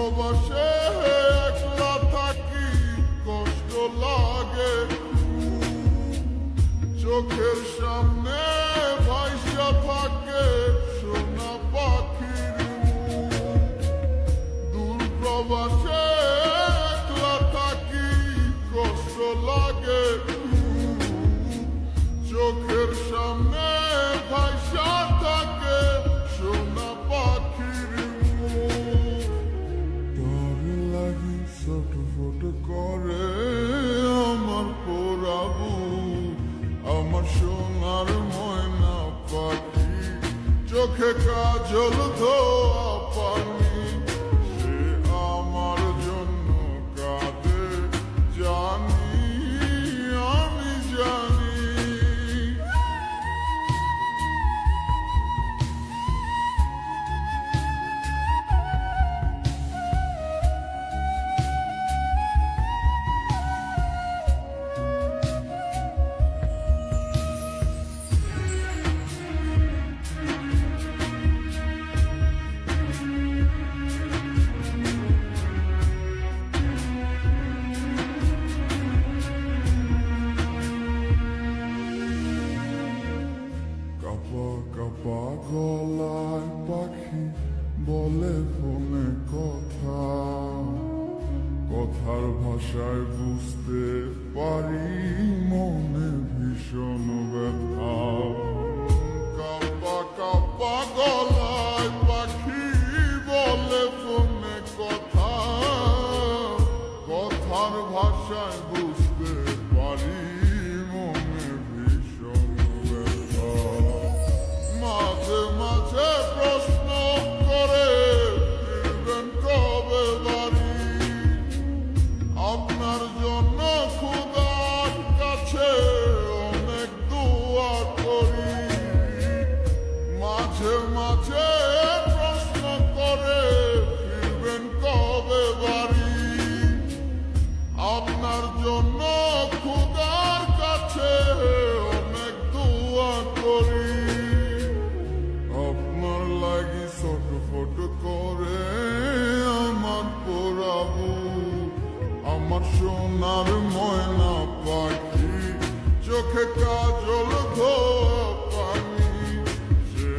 প্রবাসে একলা থাকি, কষ্ট লাগে, চোখের সামনে ভাইসা থাকে সোনা পাখির মুখ। দূর প্রবাসে একলা থাকি, কষ্ট লাগে, চোখের সামনে ভাইসা থাকে সোনা পাখির মুখ। তোর লাগি ছটফট করে আমার পোড়াবু, আমার সোনার ময়না পাখি, চোখে কাজল ধোয়া পানি, সে আমার জন্য কাঁদে জানি, আমি জানি। কাপা কাপা গলায় পাখি বলে ফোনে কথা, কথার ভাষায় বুঝতে পারি মনে ভীষণ ব্যথা। কাপা কাপা গলায় পাখি বলে ফোনে কথা, কথার ভাষায় বুঝতে পারি মনে ভীষণ ব্যথা। মাঝে মাঝে প্রশ্ন করে ফিরবেন কবে বাড়ি, আপনার জন্য খোদার কাছে অনেক দোয়া করি। মাঝে মাঝে প্রশ্ন করে ফিরবেন কবে বাড়ি, আপনার জন্য খোদার কাছে অনেক দোয়া করি। আপনার লাগি ছটফট করে আমার পোড়াবু, আমার সোনার ময়না পাখি, চোখে কাজল ধোয়া পানি, সে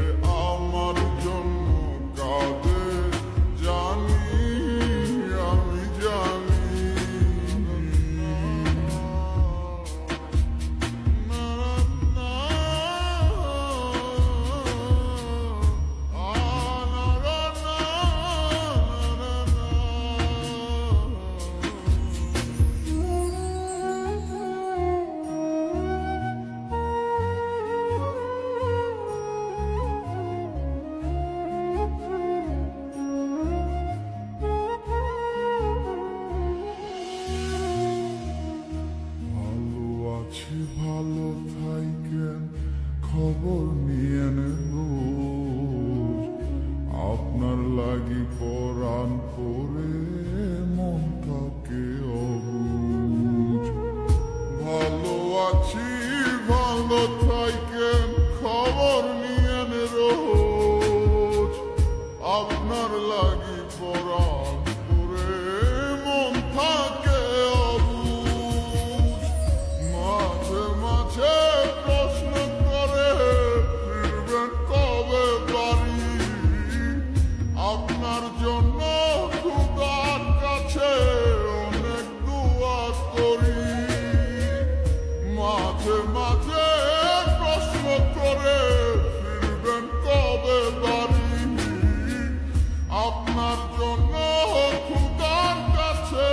আমার জন্য কাঁদে জানি, আমি জানি। ভালো থাকেন, খবর নিয়েন রোজ, আপনার লাগি পরাণ করে মন থাকে অবুঝ। ভালো আছি, ভালো থাকেন, খবর নিয়েন রোজ, আপনার লাগি পরাণ করে মন থাকে অবুঝ। মাঝে মাঝে প্রশ্ন করে ফিরবেন কবে বাড়ি, আপনার জন্য খোদার কাছে অনেক দোয়া করি। মাঝে মাঝে প্রশ্ন করে ফিরবেন কবে বাড়ি, আপনার জন্য খোদার কাছে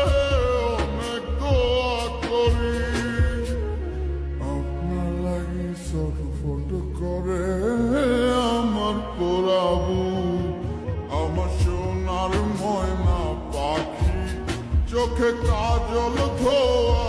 অনেক দোয়া করি। আপনার লাগি ছটফট করে আমার পোড়াবু, আমার সোনার ময়না পাখি, চোখে কাজল ধোয়া